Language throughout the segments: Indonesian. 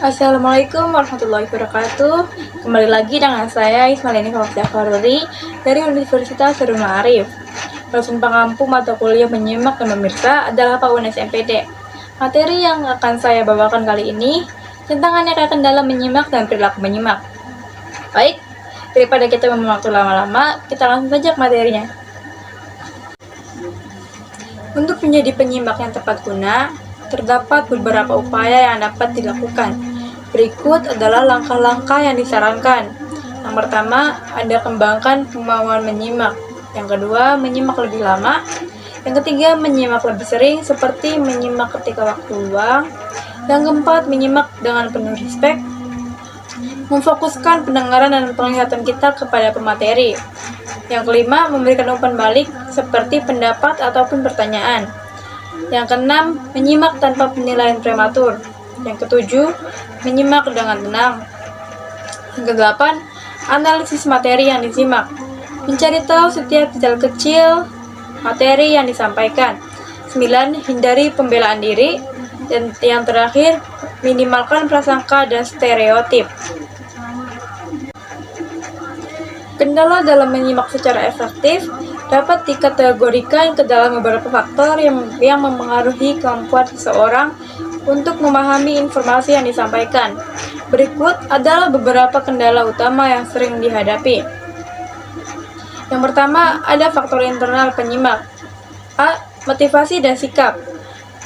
Assalamualaikum warahmatullahi wabarakatuh. Kembali lagi dengan saya Ismailini Fauzia dari Universitas Darul Ma'arif. Dosen pengampu mata kuliah menyimak dan memirsa adalah Pak UNS MPD. Materi yang akan saya bawakan kali ini tentang aneka kendala menyimak dan perilaku menyimak. Baik, daripada kita membuang waktu lama-lama, kita langsung saja ke materinya. Untuk menjadi penyimak yang tepat guna, terdapat beberapa upaya yang dapat dilakukan. Berikut adalah langkah-langkah yang disarankan. Yang pertama, ada kembangkan kemauan menyimak. Yang kedua, menyimak lebih lama. Yang ketiga, menyimak lebih sering seperti menyimak ketika waktu luang. Yang keempat, menyimak dengan penuh respek. Memfokuskan pendengaran dan penglihatan kita kepada pemateri. Yang kelima, memberikan umpan balik seperti pendapat ataupun pertanyaan. Yang keenam, menyimak tanpa penilaian prematur. Yang ketujuh, menyimak dengan tenang. Yang kedelapan, analisis materi yang disimak. Mencari tahu setiap detail kecil materi yang disampaikan. 9. Hindari pembelaan diri. Dan yang terakhir, minimalkan prasangka dan stereotip. Kendala dalam menyimak secara efektif dapat dikategorikan ke dalam beberapa faktor yang mempengaruhi kemampuan seseorang untuk memahami informasi yang disampaikan. Berikut adalah beberapa kendala utama yang sering dihadapi. Yang pertama, ada faktor internal penyimak. A. Motivasi dan sikap.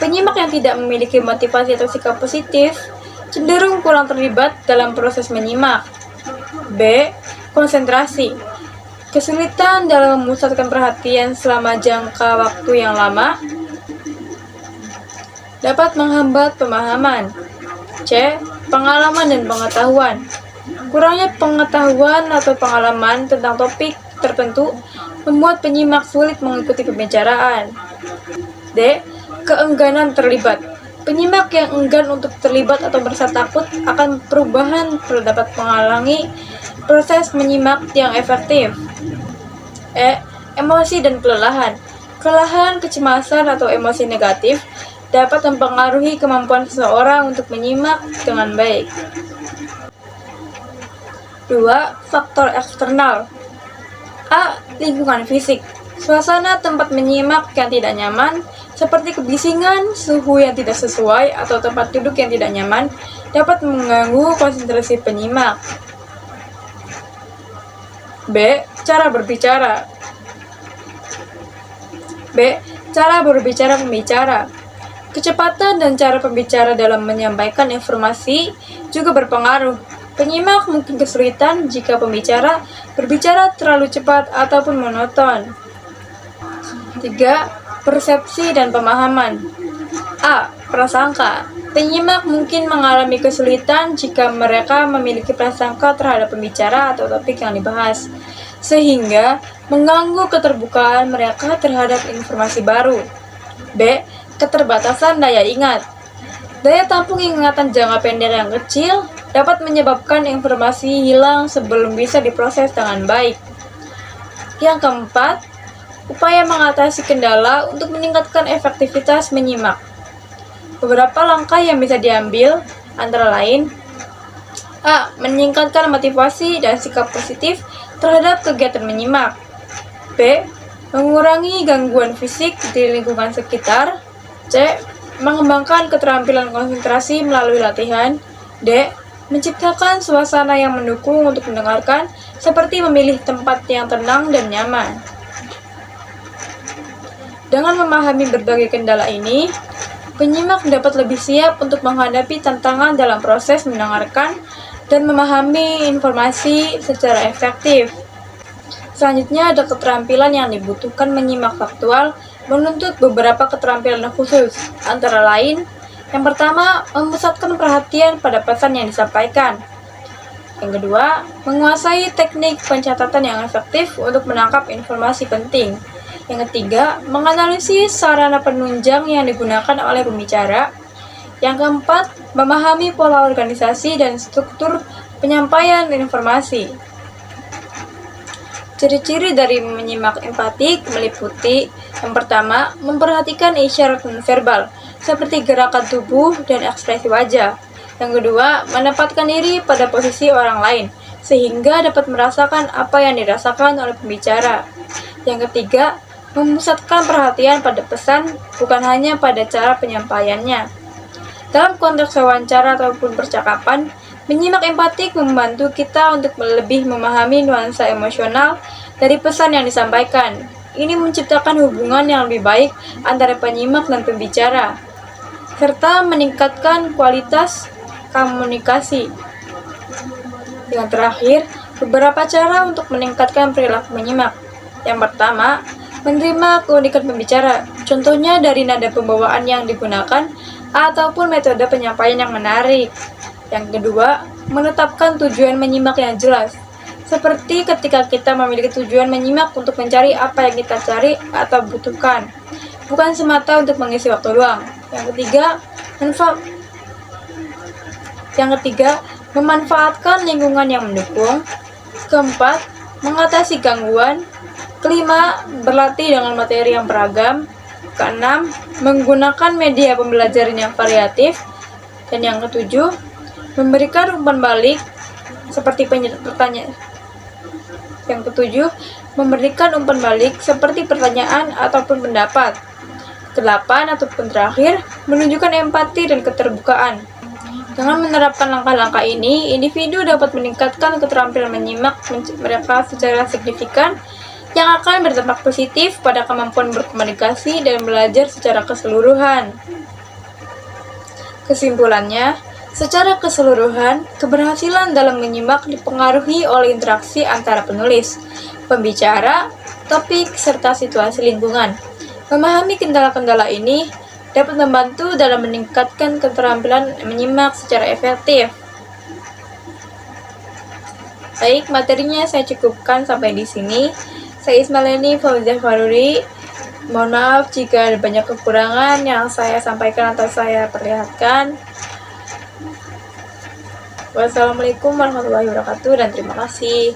Penyimak yang tidak memiliki motivasi atau sikap positif cenderung kurang terlibat dalam proses menyimak. B. Konsentrasi. Kesulitan dalam memusatkan perhatian selama jangka waktu yang lama dapat menghambat pemahaman. C. Pengalaman dan pengetahuan. Kurangnya pengetahuan atau pengalaman tentang topik tertentu membuat penyimak sulit mengikuti pembicaraan. D. Keengganan terlibat. Penyimak yang enggan untuk terlibat atau merasa takut akan perubahan dapat menghalangi proses menyimak yang efektif. E. Emosi dan kelelahan. Kelelahan, kecemasan, atau emosi negatif dapat mempengaruhi kemampuan seseorang untuk menyimak dengan baik. 2. Faktor eksternal. A. Lingkungan fisik. Suasana tempat menyimak yang tidak nyaman, seperti kebisingan, suhu yang tidak sesuai, atau tempat duduk yang tidak nyaman, dapat mengganggu konsentrasi penyimak. B. Cara berbicara. B. Cara berbicara pembicara. Kecepatan dan cara pembicara dalam menyampaikan informasi juga berpengaruh. Penyimak mungkin kesulitan jika pembicara berbicara terlalu cepat ataupun monoton. 3. Persepsi dan pemahaman. A. Prasangka. Penyimak mungkin mengalami kesulitan jika mereka memiliki prasangka terhadap pembicara atau topik yang dibahas, sehingga mengganggu keterbukaan mereka terhadap informasi baru. B. Keterbatasan daya ingat. Daya tampung ingatan jangka pendek yang kecil dapat menyebabkan informasi hilang sebelum bisa diproses dengan baik. Yang keempat, upaya mengatasi kendala untuk meningkatkan efektivitas menyimak. Beberapa langkah yang bisa diambil antara lain: A. Meningkatkan motivasi dan sikap positif terhadap kegiatan menyimak. B. Mengurangi gangguan fisik di lingkungan sekitar. C. Mengembangkan keterampilan konsentrasi melalui latihan. D. Menciptakan suasana yang mendukung untuk mendengarkan, seperti memilih tempat yang tenang dan nyaman. Dengan memahami berbagai kendala ini, penyimak dapat lebih siap untuk menghadapi tantangan dalam proses mendengarkan dan memahami informasi secara efektif. Selanjutnya ada keterampilan yang dibutuhkan menyimak faktual menuntut beberapa keterampilan khusus, antara lain: yang pertama, memusatkan perhatian pada pesan yang disampaikan. Yang kedua, menguasai teknik pencatatan yang efektif untuk menangkap informasi penting. Yang ketiga, menganalisis sarana penunjang yang digunakan oleh pembicara. Yang keempat, memahami pola organisasi dan struktur penyampaian informasi. Ciri-ciri dari menyimak empatik meliputi: yang pertama, memperhatikan isyarat nonverbal seperti gerakan tubuh dan ekspresi wajah. Yang kedua, menempatkan diri pada posisi orang lain, sehingga dapat merasakan apa yang dirasakan oleh pembicara. Yang ketiga, memusatkan perhatian pada pesan, bukan hanya pada cara penyampaiannya. Dalam konteks wawancara ataupun percakapan, menyimak empatik membantu kita untuk lebih memahami nuansa emosional dari pesan yang disampaikan. Ini menciptakan hubungan yang lebih baik antara penyimak dan pembicara, serta meningkatkan kualitas komunikasi. Yang terakhir, beberapa cara untuk meningkatkan perilaku menyimak. Yang pertama, menerima keunikan pembicara, contohnya dari nada pembawaan yang digunakan ataupun metode penyampaian yang menarik. Yang kedua, menetapkan tujuan menyimak yang jelas, seperti ketika kita memiliki tujuan menyimak untuk mencari apa yang kita cari atau butuhkan, bukan semata untuk mengisi waktu luang. Yang ketiga, memanfaatkan lingkungan yang mendukung. Keempat, mengatasi gangguan. Kelima, berlatih dengan materi yang beragam. Keenam, menggunakan media pembelajaran yang variatif. Dan yang ketujuh, memberikan umpan balik seperti pertanyaan. Yang ketujuh, memberikan umpan balik seperti pertanyaan ataupun pendapat. Kedelapan ataupun terakhir, menunjukkan empati dan keterbukaan. Dengan menerapkan langkah-langkah ini, individu dapat meningkatkan keterampilan menyimak mereka secara signifikan yang akan berdampak positif pada kemampuan berkomunikasi dan belajar secara keseluruhan. Kesimpulannya, secara keseluruhan, keberhasilan dalam menyimak dipengaruhi oleh interaksi antara penulis, pembicara, topik, serta situasi lingkungan. Memahami kendala-kendala ini dapat membantu dalam meningkatkan keterampilan menyimak secara efektif. Baik, materinya saya cukupkan sampai di sini. Saya Ismaileni Fauzia Faruri. Mohon maaf jika ada banyak kekurangan yang saya sampaikan atau saya perlihatkan. Wassalamualaikum warahmatullahi wabarakatuh dan terima kasih.